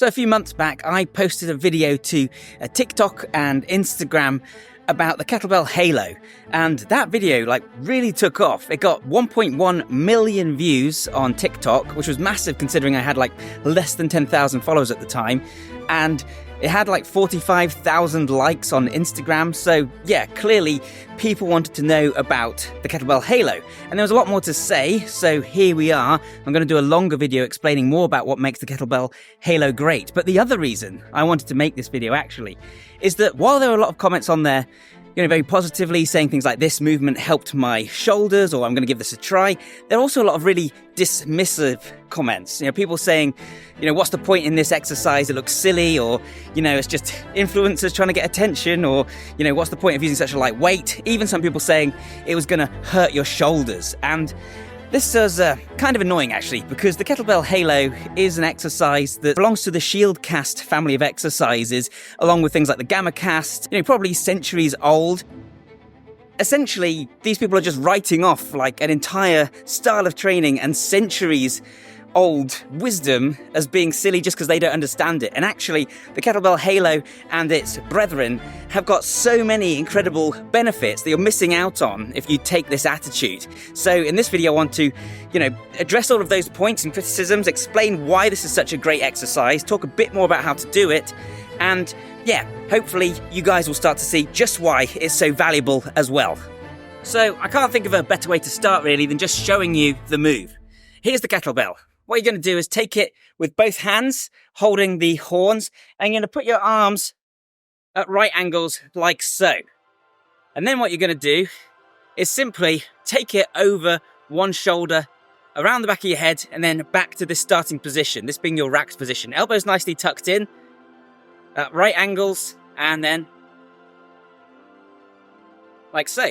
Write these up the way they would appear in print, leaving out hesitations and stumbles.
So a few months back, I posted a video to TikTok and Instagram about the Kettlebell Halo, and that video really took off. It got 1.1 million views on TikTok, which was massive considering I had less than 10,000 followers at the time, and it had 45,000 likes on Instagram. So yeah, clearly people wanted to know about the Kettlebell Halo, and there was a lot more to say, so here we are. I'm going to do a longer video explaining more about what makes the Kettlebell Halo great. But the other reason I wanted to make this video actually is that while there were a lot of comments on there, very positively saying things like this movement helped my shoulders, or I'm going to give this a try, there are also a lot of really dismissive comments. People saying, what's the point in this exercise? It looks silly, or, it's just influencers trying to get attention, or, what's the point of using such a light weight? Even some people saying it was going to hurt your shoulders. And this is kind of annoying actually, because the Kettlebell Halo is an exercise that belongs to the Shield Cast family of exercises, along with things like the Gama cast, probably centuries old. Essentially, these people are just writing off an entire style of training and centuries old wisdom as being silly just because they don't understand it. And actually, the Kettlebell Halo and its brethren have got so many incredible benefits that you're missing out on if you take this attitude. So in this video, I want to, address all of those points and criticisms, explain why this is such a great exercise, talk a bit more about how to do it, and yeah, hopefully you guys will start to see just why it's so valuable as well. So I can't think of a better way to start really than just showing you the move. Here's the kettlebell. What you're going to do is take it with both hands, holding the horns, and you're going to put your arms at right angles like so. And then what you're going to do is simply take it over one shoulder, around the back of your head, and then back to this starting position, this being your racked position. Elbows nicely tucked in, at right angles, and then like so.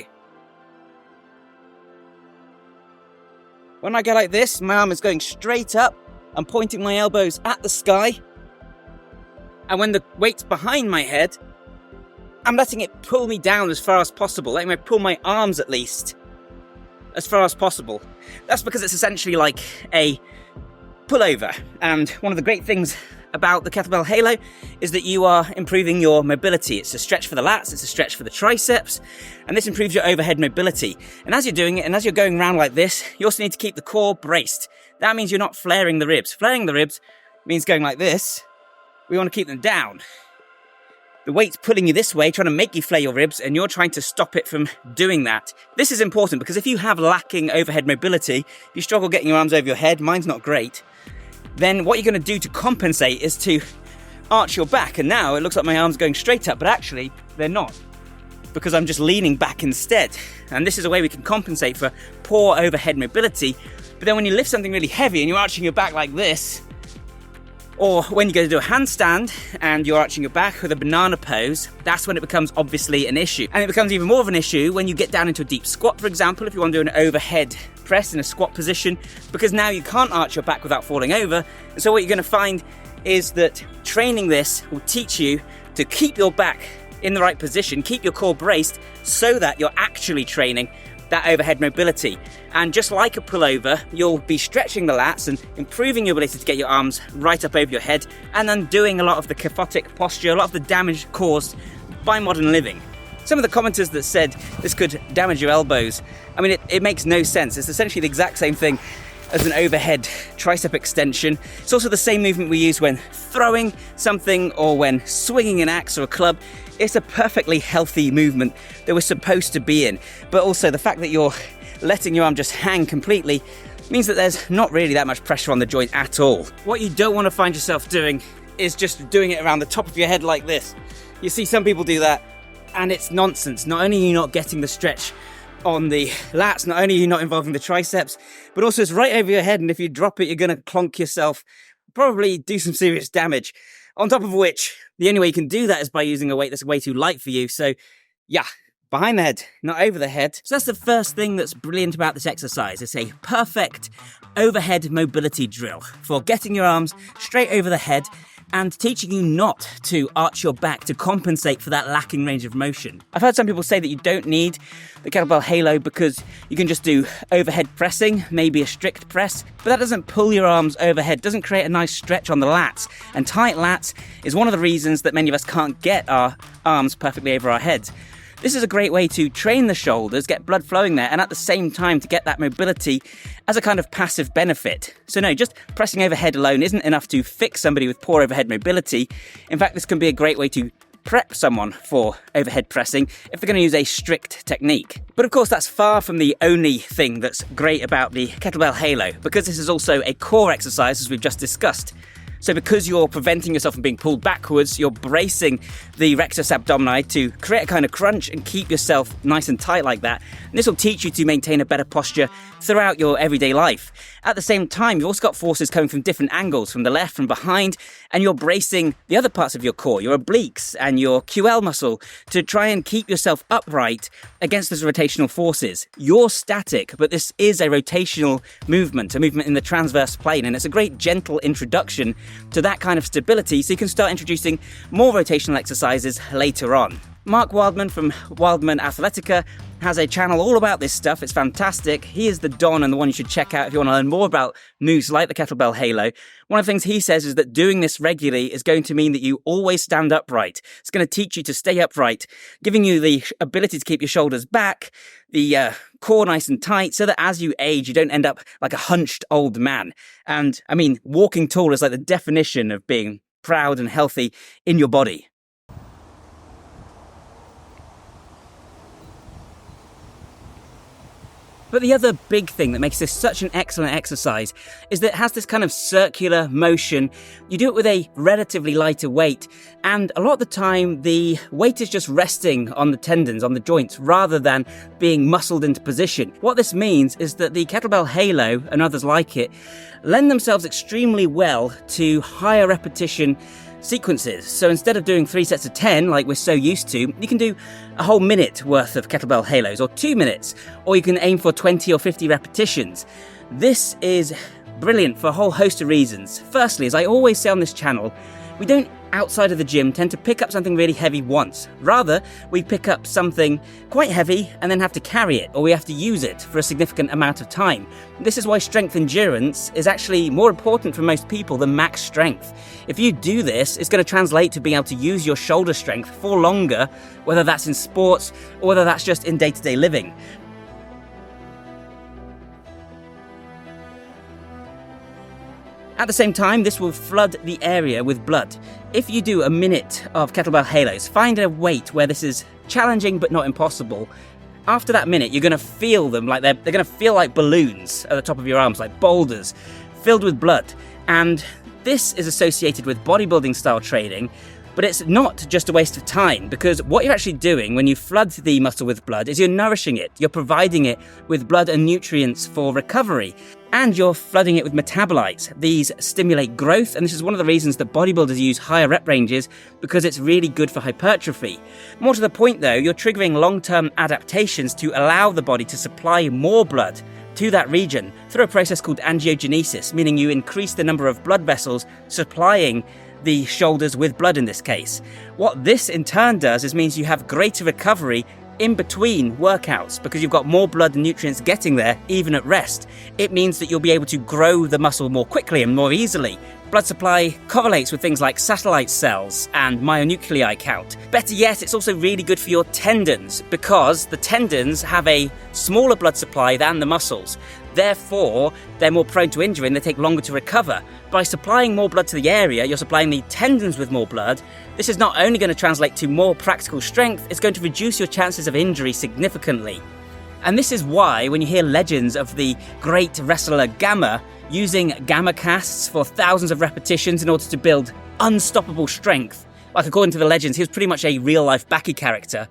When I go like this, my arm is going straight up. I'm pointing my elbows at the sky. And when the weight's behind my head, I'm letting it pull me down as far as possible, letting me pull my arms at least as far as possible. That's because it's essentially like a pullover. And one of the great things about the Kettlebell Halo is that you are improving your mobility. It's a stretch for the lats, it's a stretch for the triceps, and this improves your overhead mobility. And as you're doing it, and as you're going around like this, you also need to keep the core braced. That means you're not flaring the ribs. Flaring the ribs means going like this. We want to keep them down. The weight's pulling you this way, trying to make you flare your ribs, and you're trying to stop it from doing that. This is important because if you have lacking overhead mobility, if you struggle getting your arms over your head, mine's not great, then what you're going to do to compensate is to arch your back. And now it looks like my arms are going straight up, but actually they're not, because I'm just leaning back instead. And this is a way we can compensate for poor overhead mobility. But then when you lift something really heavy and you're arching your back like this, or when you go to do a handstand and you're arching your back with a banana pose, that's when it becomes obviously an issue. And it becomes even more of an issue when you get down into a deep squat, for example, if you want to do an overhead press in a squat position, because now you can't arch your back without falling over. And so what you're going to find is that training this will teach you to keep your back in the right position, keep your core braced, so that you're actually training that overhead mobility. And just like a pullover, you'll be stretching the lats and improving your ability to get your arms right up over your head, and undoing a lot of the kyphotic posture, a lot of the damage caused by modern living. Some of the commenters that said this could damage your elbows, I mean, it makes no sense. It's essentially the exact same thing as an overhead tricep extension. It's also the same movement we use when throwing something or when swinging an axe or a club. It's a perfectly healthy movement that we're supposed to be in. But also the fact that you're letting your arm just hang completely means that there's not really that much pressure on the joint at all. What you don't want to find yourself doing is just doing it around the top of your head like this. You see some people do that, and it's nonsense. Not only are you not getting the stretch on the lats, not only are you not involving the triceps, but also it's right over your head, and if you drop it, you're going to clonk yourself, probably do some serious damage. On top of which, the only way you can do that is by using a weight that's way too light for you. So yeah, behind the head, not over the head. So that's the first thing that's brilliant about this exercise. It's a perfect overhead mobility drill for getting your arms straight over the head, and teaching you not to arch your back to compensate for that lacking range of motion. I've heard some people say that you don't need the kettlebell halo because you can just do overhead pressing, maybe a strict press, but that doesn't pull your arms overhead, doesn't create a nice stretch on the lats, and tight lats is one of the reasons that many of us can't get our arms perfectly over our heads. This is a great way to train the shoulders, get blood flowing there, and at the same time to get that mobility as a kind of passive benefit. So no, just pressing overhead alone isn't enough to fix somebody with poor overhead mobility. In fact, this can be a great way to prep someone for overhead pressing if they're going to use a strict technique. But of course, that's far from the only thing that's great about the kettlebell halo, because this is also a core exercise, as we've just discussed. So because you're preventing yourself from being pulled backwards, you're bracing the rectus abdomini to create a kind of crunch and keep yourself nice and tight like that. And this will teach you to maintain a better posture throughout your everyday life. At the same time, you've also got forces coming from different angles, from the left, from behind, and you're bracing the other parts of your core, your obliques and your QL muscle, to try and keep yourself upright against those rotational forces. You're static, but this is a rotational movement, a movement in the transverse plane, and it's a great gentle introduction to that kind of stability, so you can start introducing more rotational exercises later on. Mark Wildman from Wildman Athletica has a channel all about this stuff. It's fantastic. He is the Don and the one you should check out if you want to learn more about moves like the kettlebell halo. One of the things he says is that doing this regularly is going to mean that you always stand upright. It's going to teach you to stay upright, giving you the ability to keep your shoulders back, the core nice and tight, so that as you age, you don't end up like a hunched old man. And I mean, walking tall is like the definition of being proud and healthy in your body. But the other big thing that makes this such an excellent exercise is that it has this kind of circular motion. You do it with a relatively lighter weight, and a lot of the time the weight is just resting on the tendons, on the joints, rather than being muscled into position. What this means is that the kettlebell halo and others like it lend themselves extremely well to higher repetition sequences. So instead of doing 3 sets of 10 like we're so used to, you can do a whole minute worth of kettlebell halos, or 2 minutes, or you can aim for 20 or 50 repetitions. This is brilliant for a whole host of reasons. Firstly, as I always say on this channel, we don't, outside of the gym, tend to pick up something really heavy once. Rather, we pick up something quite heavy and then have to carry it, or we have to use it for a significant amount of time. This is why strength endurance is actually more important for most people than max strength. If you do this, it's going to translate to being able to use your shoulder strength for longer, whether that's in sports or whether that's just in day-to-day living. At the same time, this will flood the area with blood. If you do a minute of kettlebell halos, find a weight where this is challenging but not impossible. After that minute, you're going to feel them like they're going to feel like balloons at the top of your arms, like boulders, filled with blood. And this is associated with bodybuilding style training, but it's not just a waste of time, because what you're actually doing when you flood the muscle with blood is you're nourishing it. You're providing it with blood and nutrients for recovery. And you're flooding it with metabolites. These stimulate growth, and this is one of the reasons that bodybuilders use higher rep ranges, because it's really good for hypertrophy. More to the point though, you're triggering long-term adaptations to allow the body to supply more blood to that region through a process called angiogenesis, meaning you increase the number of blood vessels supplying the shoulders with blood in this case. What this in turn does is means you have greater recovery in between workouts, because you've got more blood and nutrients getting there even at rest. It means that you'll be able to grow the muscle more quickly and more easily. Blood supply correlates with things like satellite cells and myonuclei count. Better yet, it's also really good for your tendons, because the tendons have a smaller blood supply than the muscles. Therefore, they're more prone to injury and they take longer to recover. By supplying more blood to the area, you're supplying the tendons with more blood. This is not only going to translate to more practical strength, it's going to reduce your chances of injury significantly. And this is why when you hear legends of the great wrestler Gama using Gama casts for thousands of repetitions in order to build unstoppable strength, like according to the legends, he was pretty much a real-life Baki character.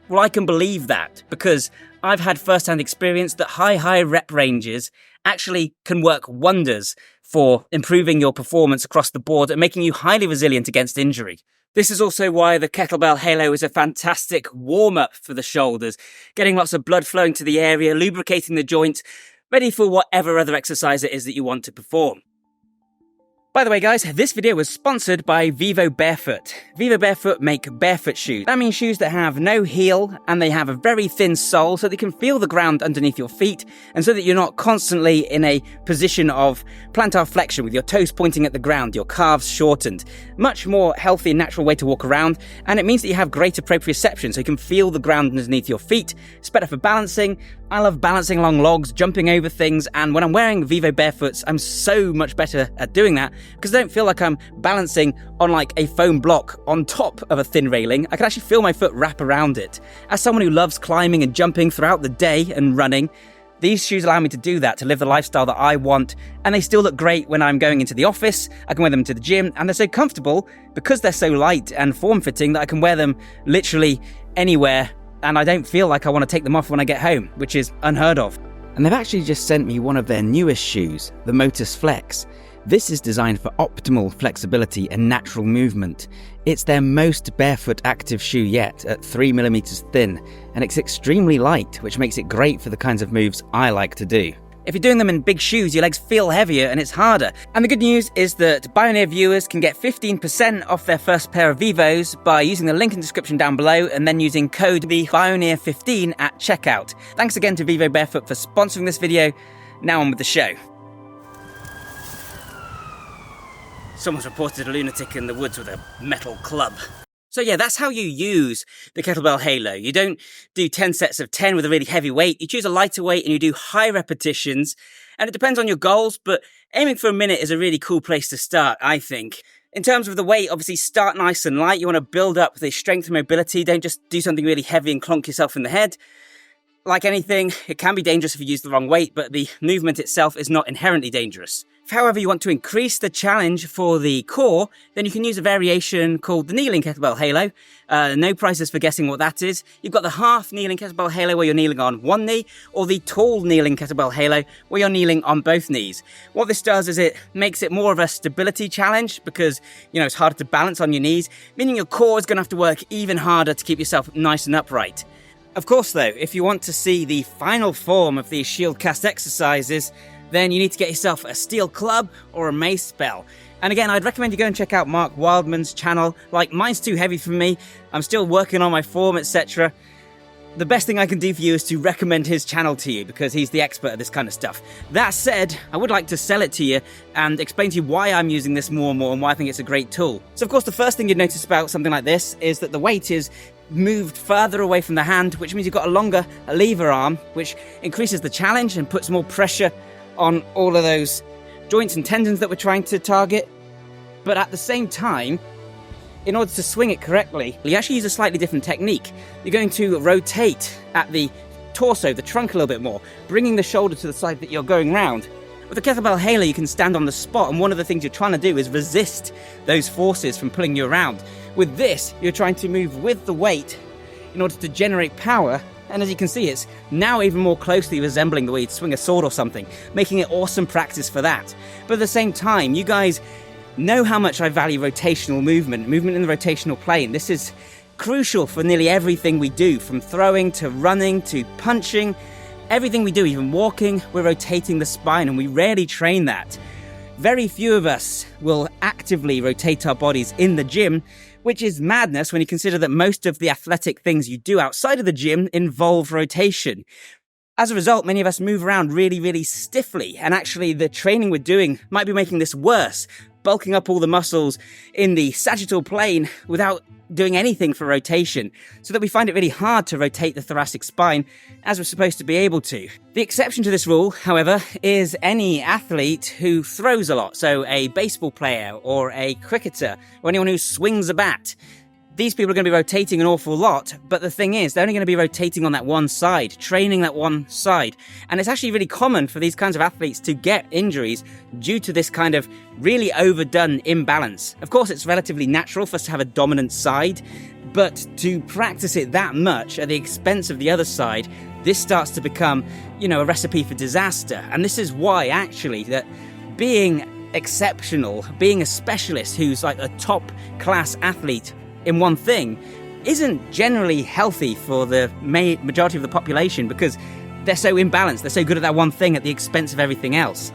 Well, I can believe that, because I've had first-hand experience that high rep ranges actually can work wonders for improving your performance across the board and making you highly resilient against injury. This is also why the kettlebell halo is a fantastic warm-up for the shoulders, getting lots of blood flowing to the area, lubricating the joints, ready for whatever other exercise it is that you want to perform. By the way, guys, this video was sponsored by Vivo Barefoot. Vivo Barefoot make barefoot shoes. That means shoes that have no heel and they have a very thin sole so that you can feel the ground underneath your feet and so that you're not constantly in a position of plantar flexion with your toes pointing at the ground, your calves shortened. Much more healthy and natural way to walk around, and it means that you have greater proprioception so you can feel the ground underneath your feet. It's better for balancing. I love balancing along logs, jumping over things, and when I'm wearing Vivo Barefoots, I'm so much better at doing that because I don't feel like I'm balancing on like a foam block on top of a thin railing. I can actually feel my foot wrap around it. As someone who loves climbing and jumping throughout the day and running, these shoes allow me to do that, to live the lifestyle that I want, and they still look great when I'm going into the office. I can wear them to the gym, and they're so comfortable because they're so light and form-fitting that I can wear them literally anywhere, and I don't feel like I want to take them off when I get home, which is unheard of. And they've actually just sent me one of their newest shoes, the Motus Flex. This is designed for optimal flexibility and natural movement. It's their most barefoot active shoe yet, at 3mm thin, and it's extremely light, which makes it great for the kinds of moves I like to do. If you're doing them in big shoes, your legs feel heavier and it's harder. And the good news is that Bioneer viewers can get 15% off their first pair of Vivos by using the link in the description down below and then using code BIONEER15 at checkout. Thanks again to Vivo Barefoot for sponsoring this video. Now on with the show. Someone's reported a lunatic in the woods with a metal club. So yeah, that's how you use the Kettlebell Halo. You don't do 10 sets of 10 with a really heavy weight. You choose a lighter weight and you do high repetitions. And it depends on your goals, but aiming for a minute is a really cool place to start, I think. In terms of the weight, obviously start nice and light. You want to build up the strength and mobility. Don't just do something really heavy and clonk yourself in the head. Like anything, it can be dangerous if you use the wrong weight, but the movement itself is not inherently dangerous. If, however, you want to increase the challenge for the core, then you can use a variation called the kneeling kettlebell halo. No prizes for guessing what that is. You've got the half kneeling kettlebell halo where you're kneeling on one knee, or the tall kneeling kettlebell halo where you're kneeling on both knees. What this does is it makes it more of a stability challenge because, it's harder to balance on your knees, meaning your core is going to have to work even harder to keep yourself nice and upright. Of course, though, if you want to see the final form of these shield cast exercises, then you need to get yourself a steel club or a mace bell. And again, I'd recommend you go and check out Mark Wildman's channel. Like, mine's too heavy for me. I'm still working on my form, etc. The best thing I can do for you is to recommend his channel to you because he's the expert at this kind of stuff. That said, I would like to sell it to you and explain to you why I'm using this more and more and why I think it's a great tool. So of course, the first thing you'd notice about something like this is that the weight is moved further away from the hand, which means you've got a longer lever arm, which increases the challenge and puts more pressure on all of those joints and tendons that we're trying to target. But at the same time, in order to swing it correctly, you actually use a slightly different technique. You're going to rotate at the torso, the trunk a little bit more, bringing the shoulder to the side that you're going round. With the Kettlebell Halo, you can stand on the spot, and one of the things you're trying to do is resist those forces from pulling you around. With this, you're trying to move with the weight in order to generate power, and as you can see, it's now even more closely resembling the way you'd swing a sword or something, making it awesome practice for that. But at the same time, you guys know how much I value rotational movement in the rotational plane. This is crucial for nearly everything we do, from throwing to running to punching. Everything we do, even walking, we're rotating the spine, and we rarely train that. Very few of us will actively rotate our bodies in the gym, which is madness when you consider that most of the athletic things you do outside of the gym involve rotation. As a result, many of us move around really, really stiffly, and actually the training we're doing might be making this worse, bulking up all the muscles in the sagittal plane without doing anything for rotation, so that we find it really hard to rotate the thoracic spine as we're supposed to be able to. The exception to this rule, however, is any athlete who throws a lot, so a baseball player or a cricketer or anyone who swings a bat. These people are going to be rotating an awful lot, but the thing is, they're only going to be rotating on that one side, training that one side. And it's actually really common for these kinds of athletes to get injuries due to this kind of really overdone imbalance. Of course, it's relatively natural for us to have a dominant side, but to practice it that much at the expense of the other side, this starts to become, a recipe for disaster. And this is why, actually, that being exceptional, being a specialist who's like a top-class athlete in one thing isn't generally healthy for the majority of the population because they're so imbalanced, they're so good at that one thing at the expense of everything else.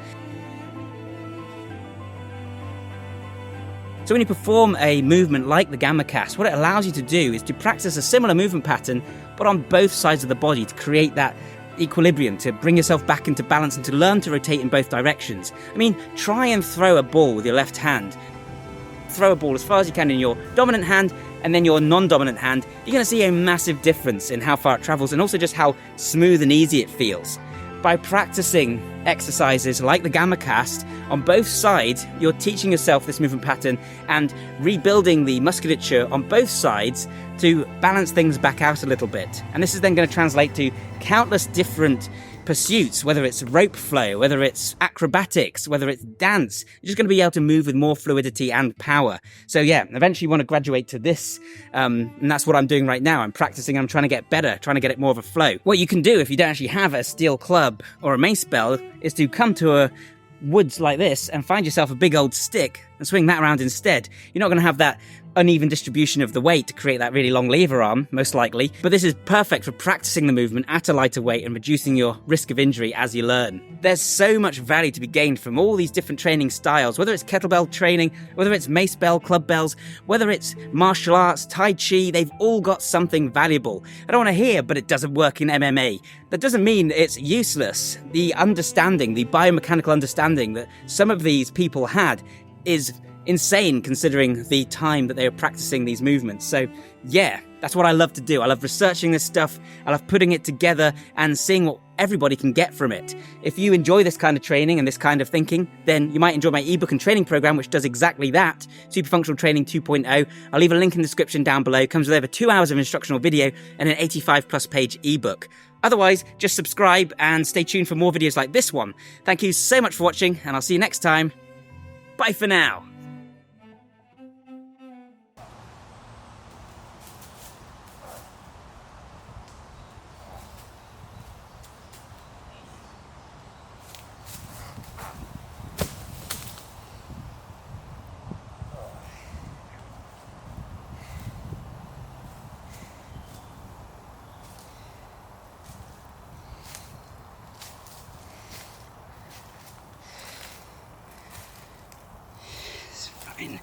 So when you perform a movement like the Gama cast, what it allows you to do is to practice a similar movement pattern, but on both sides of the body, to create that equilibrium, to bring yourself back into balance and to learn to rotate in both directions. I mean, try and throw a ball with your left hand. Throw a ball as far as you can in your dominant hand and then your non-dominant hand. You're going to see a massive difference in how far it travels and also just how smooth and easy it feels. By practicing exercises like the Gama cast on both sides, you're teaching yourself this movement pattern and rebuilding the musculature on both sides to balance things back out a little bit. And this is then going to translate to countless different pursuits, whether it's rope flow, whether it's acrobatics, whether it's dance. You're just going to be able to move with more fluidity and power. So yeah, eventually you want to graduate to this, and that's what I'm doing right now. I'm practicing, I'm trying to get better, trying to get it more of a flow. What you can do if you don't actually have a steel club or a mace bell is to come to a woods like this and find yourself a big old stick and swing that around instead. You're not going to have that uneven distribution of the weight to create that really long lever arm, most likely, but this is perfect for practicing the movement at a lighter weight and reducing your risk of injury as you learn. There's so much value to be gained from all these different training styles, whether it's kettlebell training, whether it's mace bell, club bells, whether it's martial arts, tai chi, they've all got something valuable. I don't want to hear, but it doesn't work in MMA. That doesn't mean it's useless. The understanding, the biomechanical understanding that some of these people had is insane considering the time that they were practicing these movements. So yeah, that's what I love to do. I love researching this stuff. I love putting it together and seeing what everybody can get from it. If you enjoy this kind of training and this kind of thinking, then you might enjoy my ebook and training program, which does exactly that, Super Functional Training 2.0. I'll leave a link in the description down below. It comes with over 2 hours of instructional video and an 85+ page ebook. Otherwise, just subscribe and stay tuned for more videos like this one. Thank you so much for watching, and I'll see you next time. Bye for now. It's fine.